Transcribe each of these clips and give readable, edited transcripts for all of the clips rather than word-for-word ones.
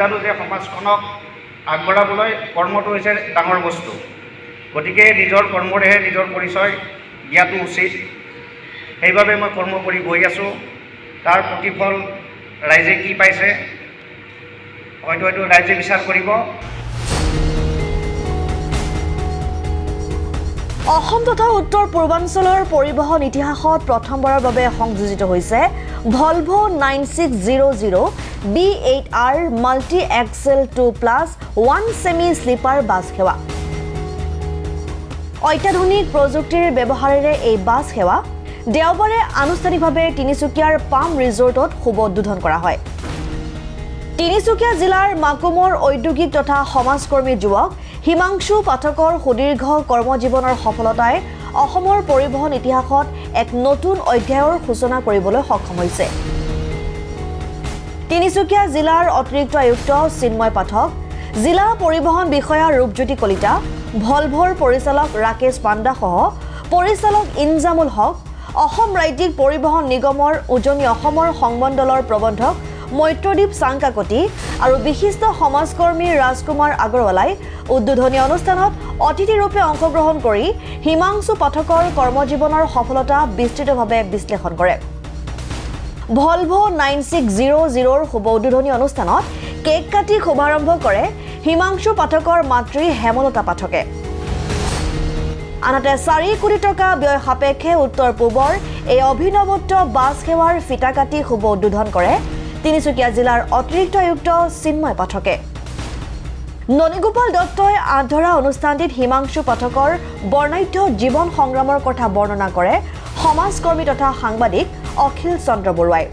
জানো যে সমাজখনক আগবঢ়াবলৈ কৰ্মটো হৈছে ডাঙৰ বস্তু। গতিকে নিজৰ কৰ্মৰেহে নিজৰ পৰিচয় দিয়াটো উচিত। সেইবাবে মই কৰ্ম কৰি গৈ আছোঁ। তাৰ প্ৰতিফল ৰাইজে কি পাইছে হয়তো ৰাইজে বিচাৰ কৰিব। অসম তথা উত্তৰ পূৰ্বাঞ্চলৰ পৰিবহণ ইতিহাসত প্ৰথমবাৰৰ বাবে সংযোজিত হৈছে Volvo 9600 B8R multi Excel 2+1 semi sleeper bus সেৱা। অত্যাধুনিক প্ৰযুক্তিৰ ব্যৱহাৰেৰে এই বাছ সেৱা দেওবাৰে আনুষ্ঠানিকভাৱে তিনিচুকীয়াৰ পাম ৰিজৰ্টত শুভ উদ্বোধন কৰা হয়। তিনিচুকীয়া জিলাৰ মাকুমৰ ঔদ্যোগিক তথা সমাজকৰ্মী যুৱক হিমাংশু পাঠকৰ সুদীৰ্ঘ কৰ্মজীৱনৰ সফলতাই অসমৰ পৰিবহণ ইতিহাসত এক নতুন অধ্যায়ৰ সূচনা কৰিবলৈ সক্ষম হৈছে। তিনিচুকীয়া জিলাৰ অতিৰিক্ত আয়ুক্ত চিন্ময় পাঠক, জিলা পৰিবহণ বিষয়া ৰূপজ্যোতি কলিতা, ভলভোৰ পৰিচালক ৰাকেশ পাণ্ডা সহ পৰিচালক ইনজামুল হক, অসম ৰাজ্যিক পৰিবহণ নিগমৰ উজনি অসমৰ সংমণ্ডলৰ প্ৰবন্ধক মৈত্ৰদীপ চাংকাকতি আৰু বিশিষ্ট সমাজকৰ্মী ৰাজকুমাৰ আগৰৱালাই উদ্বোধনী অনুষ্ঠানত অতিথিৰূপে অংশগ্ৰহণ কৰি হিমাংশু পাঠকৰ কৰ্মজীৱনৰ সফলতা বিস্তৃতভাৱে বিশ্লেষণ কৰে। ভলভো 9600ৰ শুভ উদ্বোধনী অনুষ্ঠানত কেক কাটি শুভাৰম্ভ কৰে হিমাংশু পাঠকৰ মাতৃ হেমলতা পাঠকে। আনহাতে 4 কোটি টকা ব্যয় সাপেক্ষে উত্তৰ পূবৰ এই অভিনৱত্ব বাছ সেৱাৰ ফিতা কাটি শুভ উদ্বোধন কৰে তিনিচুকীয়া জিলাৰ অতিৰিক্ত আয়ুক্ত চিন্ময় পাঠকে। ননীগোপাল দত্তই আধৰা অনুষ্ঠানটিত হিমাংশু পাঠকৰ বৰ্ণাঢ্য জীৱন সংগ্ৰামৰ কথা বৰ্ণনা কৰে সমাজকৰ্মী তথা সাংবাদিক অখিল চন্দ্ৰ বৰুৱাই।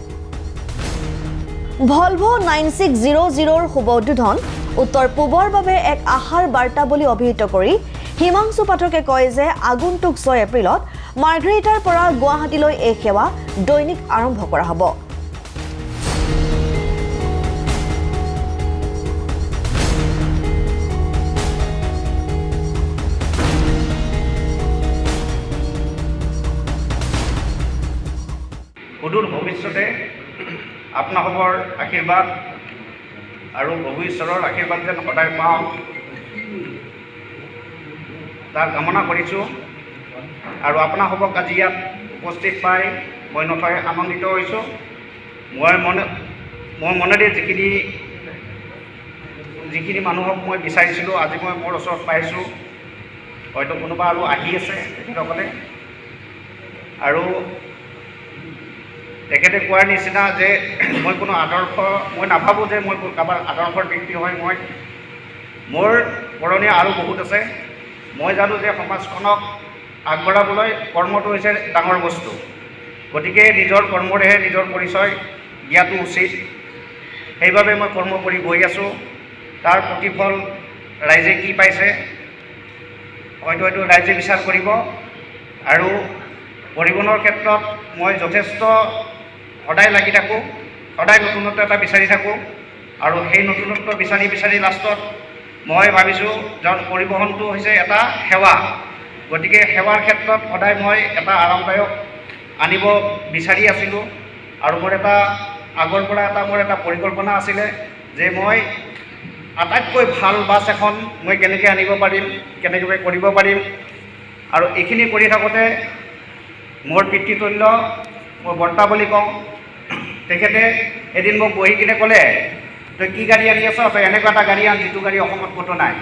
ভলভো 9600ৰ শুভ উদ্বোধন উত্তৰ পূবৰ বাবে এক আশাৰ বাৰ্তা বুলি অভিহিত কৰি হিমাংশু পাঠকে কয় যে আগন্তুক 6 এপ্ৰিলত মাৰ্ঘেৰিটাৰ পৰা গুৱাহাটীলৈ এই সেৱা দৈনিক আৰম্ভ কৰা হ'ব। সুদূৰ ভৱিষ্যতে আপোনালোকৰ আশীৰ্বাদ আৰু প্ৰভু ঈশ্বৰৰ আশীৰ্বাদ যেন সদায় পাওঁ তাৰ কামনা কৰিছোঁ। আৰু আপোনালোকক আজি ইয়াত উপস্থিত পাই মই নথৈ আনন্দিত হৈছোঁ। মই মনেৰে যিখিনি মানুহক মই বিচাৰিছিলোঁ আজি মই মোৰ ওচৰত পাইছোঁ। হয়তো কোনোবা আৰু আহি আছে তেখেতসকলে। আৰু তেখেতে কোৱাৰ নিচিনা যে মই কোনো মই নাভাবোঁ যে মই কাৰোবাৰ আদৰ্শৰ ব্যক্তি হয়। মোৰ কৰণীয় আৰু বহুত আছে। মই জানো যে সমাজখনক আগবঢ়াবলৈ কৰ্মটো হৈছে ডাঙৰ বস্তু। গতিকে নিজৰ কৰ্মৰেহে নিজৰ পৰিচয় দিয়াটো উচিত। সেইবাবে মই কৰ্ম কৰি গৈ আছোঁ। তাৰ প্ৰতিফল ৰাইজে কি পাইছে হয়তো ৰাইজে বিচাৰ কৰিব। আৰু পৰিবহণৰ ক্ষেত্ৰত মই যথেষ্ট সদায় লাগি থাকোঁ, সদায় নতুনত্ব এটা বিচাৰি থাকোঁ। আৰু সেই নতুনত্ব বিচাৰি লাষ্টত মই ভাবিছোঁ যে পৰিবহণটো হৈছে এটা সেৱা। গতিকে সেৱাৰ ক্ষেত্ৰত সদায় মই এটা আৰামদায়ক আনিব বিচাৰি আছিলোঁ। আৰু মোৰ আগৰ পৰা মোৰ এটা পৰিকল্পনা আছিলে যে মই আটাইতকৈ ভাল বাছ এখন মই কেনেকৈ আনিব পাৰিম, কেনেকৈ কৰিব পাৰিম। আৰু এইখিনি কৰি থাকোঁতে মোৰ পিতৃতুল্য মই বৰ্তা বুলি কওঁ। তেখেতে এদিন মোক বহি কিনে ক'লে, তই কি গাড়ী আনি আছ? তই এনেকুৱা এটা গাড়ী আন যিটো গাড়ী অসমত ক'তো নাই।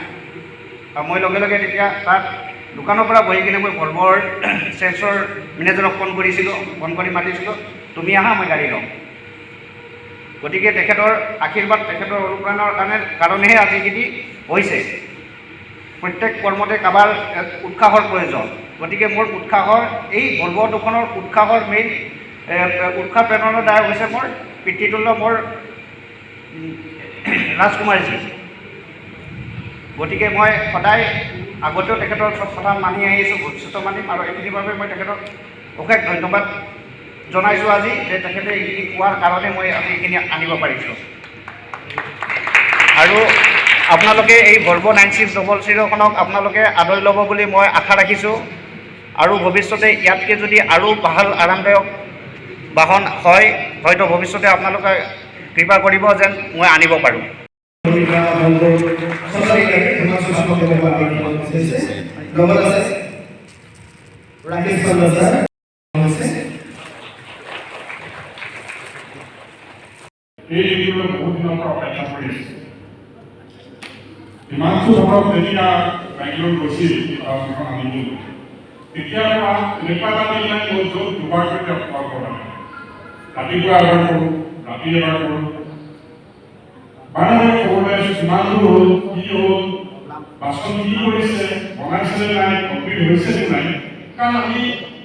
আৰু মই লগে লগে তেতিয়া তাত দোকানৰ পৰা বহি কিনে মই ভলভোৰ চেলছৰ মেনেজাৰক ফোন কৰি মাতিছিলোঁ, তুমি আহা মই গাড়ী ল'ম। গতিকে তেখেতৰ আশীৰ্বাদ, তেখেতৰ অনুপ্ৰেৰণাৰ কাৰণেহে আজিখিনি হৈছে। প্ৰত্যেক কৰ্মতে কাৰোবাৰ উৎসাহৰ প্ৰয়োজন। গতিকে মোৰ উৎসাহৰ এই ভলভো দুখনৰ উৎসাহৰ মেইন উৎসাহ প্ৰেৰণাদায়ক হৈছে মোৰ পিতৃতুল্য মোৰ ৰাজকুমাৰজী। গতিকে মই সদায় আগতেও তেখেতৰ চব কথা মানি আহিছোঁ, ভৱিষ্যত মানিম। আৰু এইখিনিৰ বাবে মই তেখেতক অশেষ ধন্যবাদ জনাইছোঁ আজি যে তেখেতে এইখিনি কোৱাৰ কাৰণে মই আজি এইখিনি আনিব পাৰিছোঁ। আৰু আপোনালোকে এই ভলভো 9600খনক আপোনালোকে আদৰি ল'ব বুলি মই আশা ৰাখিছোঁ। আৰু ভৱিষ্যতে ইয়াতকৈ যদি আৰু ভাল আৰামদায়ক বাহন হয় হয়তো ভৱিষ্যতে আপোনালোকে কৃপা কৰিব যেন মই আনিব পাৰোঁ। Monica, Volvo, sorry, termasuk semua beberapa organisasi. Nomor saya, Rakesh Pandasa, এই নীতিগুলো বহুত দিনৰ পৰা অপেক্ষা কৰি আছে। হিমাংশু ধৰক যেতিয়া বেংগলোৰ গৈছিল কিতাপখন আনিবলৈ, তেতিয়াৰ পৰা এনেকুৱা এটা দিন নাই য'ত দুবাৰকৈ তেওঁ কল কৰা নাই। ৰাতিপুৱা এবাৰ কৰোঁ, ৰাতি এবাৰ কৰোঁ, বাৰে বাৰে খবৰ লৈ আছোঁ কিমান দূৰ হ'ল, কি হ'ল, বাচন কি কৰিছে, বনাইছেনে নাই, কমপ্লিট হৈছেনে নাই। কাৰণ আমি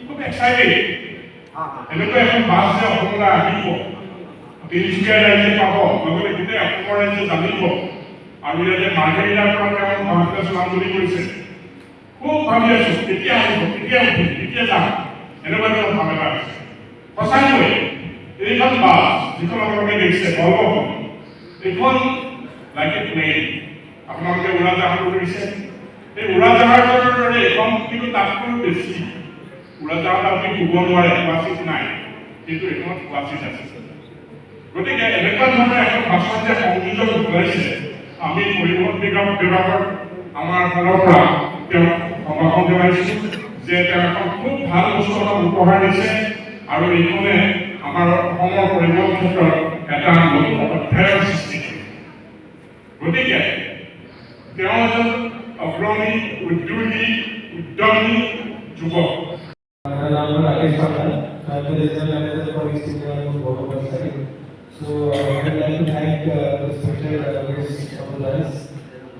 খুব এক্সাইটেড, এনেকুৱা এখন বাছ যে অসমলৈ আহিব, তিনিচুকীয়া ৰাইজে পাব, লগতে গোটেই অসমৰ ৰাইজে জানিব, আৰু ইয়াতে মাৰ্ঘেৰিটাৰ পৰা তেওঁ গুৱাহাটীলৈ চলাম বুলি কৈছে। খুব ভাবি আছোঁ কেতিয়া আহিব, কেতিয়া উঠিম, কেতিয়া যাম, এনেকুৱা ধৰণৰ ভাৱ এটা আছে। সঁচাকৈ এইখন বাছ যিখন আপোনালোকে দেখিছে ভলভ'খন, এইখন লাইক এ প্লেন। আপোনালোকে উৰাজাহাজো কৰিছে, এই উৰাজাহাজৰ দৰে এইখন কিন্তু তাতকৈ বেছি। উৰাজাহাজ আপুনি শুব নোৱাৰে, ক্লাছিক নাই, কিন্তু এইখনত ক্লাছিক আছে। গতিকে এনেকুৱা ধৰণৰ এখন ভাষণ যে সংযোজন ঘটাইছে, আমি পৰিবহণ বিভাগৰ আমাৰ ফালৰ পৰা তেওঁক সমৰ্থন জনাইছোঁ যে তেওঁ এখন খুব ভাল বস্তু আমাক উপহাৰ দিছে, আৰু এইখনে আমাৰ অসমৰ পৰিবহণ ক্ষেত্ৰত এটা নতুন অধ্যায়ৰ সৃষ্টি কৰে। গতিকে তেওঁ এজন অগ্ৰণী, উদ্যোগী, উদ্যমী যুৱক। Rakesh Pandasa, the regional manager for East India and Volvo side. So I would like to thank the special guests of the dais,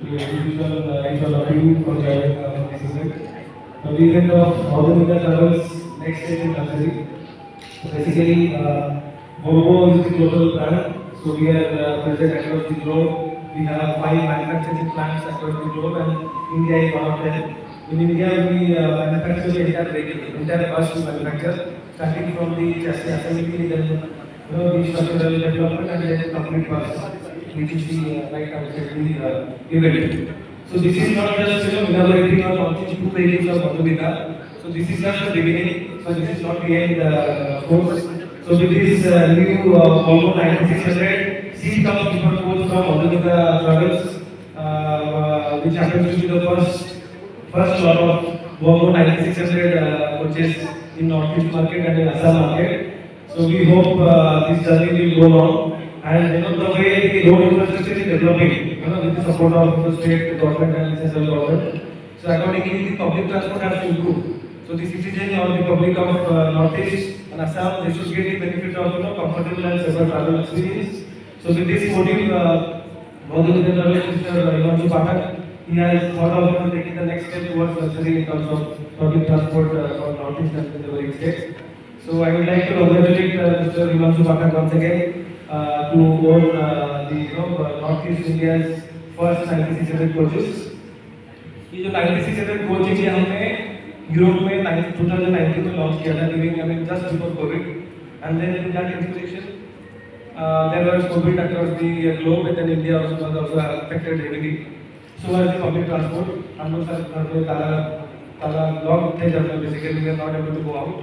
to individual each one of you for joining this event. The event of Southern India Travels next stage in luxury. So basically, Volvo is the global brand. So we are present across the globe. We have 5 manufacturing plants across the globe, and India is one of them. In India, we manufacture the entire vehicle, entire bus we manufacture, starting from the chassis assembly, then the structural development, and then complete bus, which is the right outside the event. So this is not just inaugurating or launching 2 vehicles of Madhurika. So this is just the beginning. So this is not the end, of course. So with this new Volvo 9600 seat top sleeper coach from Madhurika Travels, which happens to be the first lot of Volvo 9600 coaches in Northeast market and in Assam market. So we hope this journey will go on, and the way the road infrastructure is developing, with the support of the state government and central government. So accordingly, the public transport has to improve. So the citizen or the public of Northeast and Assam, they should get the benefit of comfortable and safer travel experience. So with this motive, Mr. Himanshu Pathak, he has thought of taking the next step towards luxury in terms of public transport for Northeast and the neighboring states. So I would like to congratulate Mr. Himanshu Pathak once again to own the Northeast India's first 9600 coaches. ये जो 9600 coach है, हमने Europe में 2019 में launch किया था, during just before COVID, and then in that inspiration there was COVID across the globe, and then India was also affected heavily. So as the public transport, हम लोग सर घर में ताला लॉक थे जब basically we are not able to go out.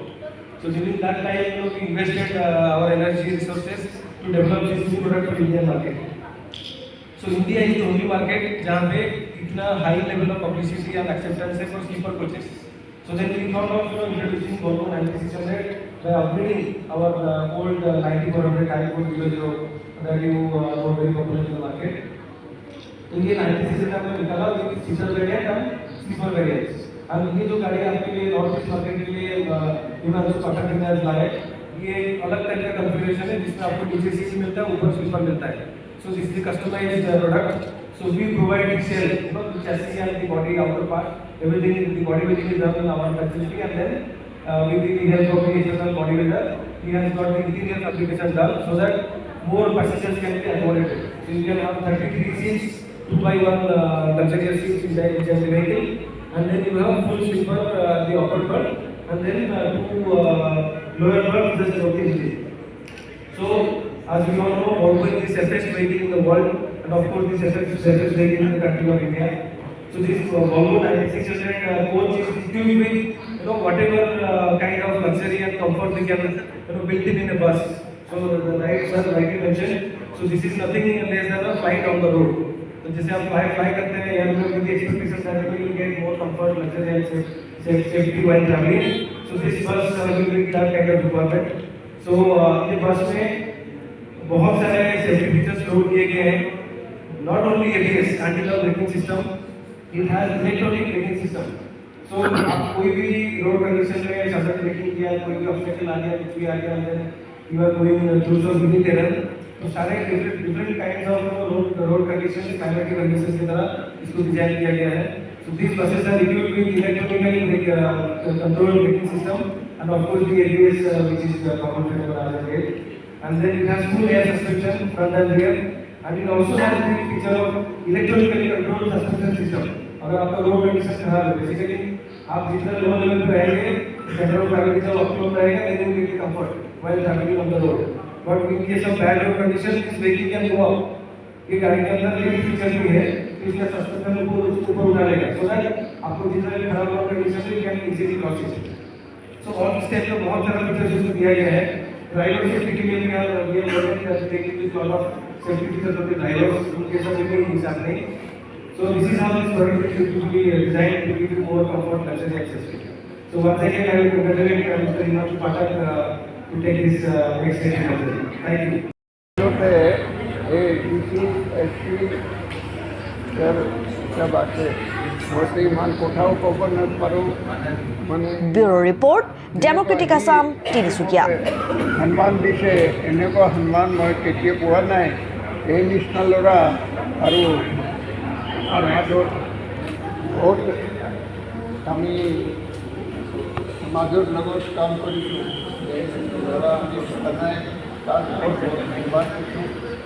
So during that time, we invested our energy resources to develop this new product for Indian market. So India is the only market जहाँ पे इतना high level of publicity and acceptance है for sleeper coaches. So then we thought of introducing Volvo 9600 by upgrading our old 9400 type 400 that you know very popular in the market. तो ये 9600 हमने निकाला with seater variant and sleeper variants. अब ये जो गाड़ी आपके लिए नॉर्थ ईस्ट मार्केट के लिए हिमांशु पाठक ने लाया, ये अलग टाइप का कॉन्फ़िगरेशन है जिसमें आपको नीचे सीट मिलता है, ऊपर स्लीपर मिलता है। So this is the customized product. So we provide detail, the chassis and the body outer part, everything in the body building is done in our facility, and then with the help of the external body builder, he has got the interior fabrication done so that more passengers can be accommodated. So you can have 33 seats, 2x1 luxurious seats in the vehicle, and then you have full sleeper, the upper berth, and then 2 lower berths just occasionally. So as we all know, Volvo is the safest vehicle in the world, and of course the safest vehicle in the country of India. So this Volvo 9600 coach is equipped with whatever kind of luxury and comfort we can built in a bus. So the right sir rightly mentioned. So this is nothing less than a flight on the road. तो जैसे आप fly करते हैं airplane with expectation that you will get more comfort luxury and safety while travelling so this bus will be that kind of requirement so ये bus में बहुत सारे safety features load किए गए हैं not only ABS anti lock braking system it has electronic braking system so आप कोई भी रोड कंडीशन में सडन ब्रेकिंग किया कोई भी ऑब्स्टेकल आ गया कुछ भी आ गया you are going through some hilly terrain तो सारे different kinds of road condition climatic condition की तरह इसको डिजाइन किया गया है so this buses are equipped with electronically control braking system and of course the ABS which is common for other way and then it has full air suspension front and rear and it also has the feature of electronically controlled suspension system अगर आपका road condition खराब है basically आप जितना लो level पे रहेंगे center of gravity जब optimum रहेगा then you will comfort while travelling on the road but in case of bad road condition this vehicle can go up ये गाड़ी के अंदर ये फीचर भी है कि इसका सस्पेंशन ऊपर उठा लेगा सो दैट आपको जितना भी खराब रोड कंडीशन है you can easily cross it so all this type का बहुत सारा फीचर्स इसमें दिया गया है ड्राइवर सेफ्टी के लिए भी हम ये वर्किंग कर taking with lot of safety features of the drivers उनके सब में हिसाब नहीं So this is how this product is to be designed to give you more comfort, luxury, accessibility. So once again, I will congratulate Mr. Himanshu Pathak to take this next stage of the Thank you. सब आते मोटे मान कोठाओं को पर न पारो माने bureau report democratic Assam Tinsukia Hanuman দিছে এনেকুৱা হনুমান মই কেতিয়া পোৱা নাই এই নিচিনা ল'ৰা আৰু সমাজত বহুত আমি সমাজৰ লগত কাম কৰিছোঁ এই ল'ৰা আমি নাই তাৰ বহুত ধন্যবাদ দিছোঁ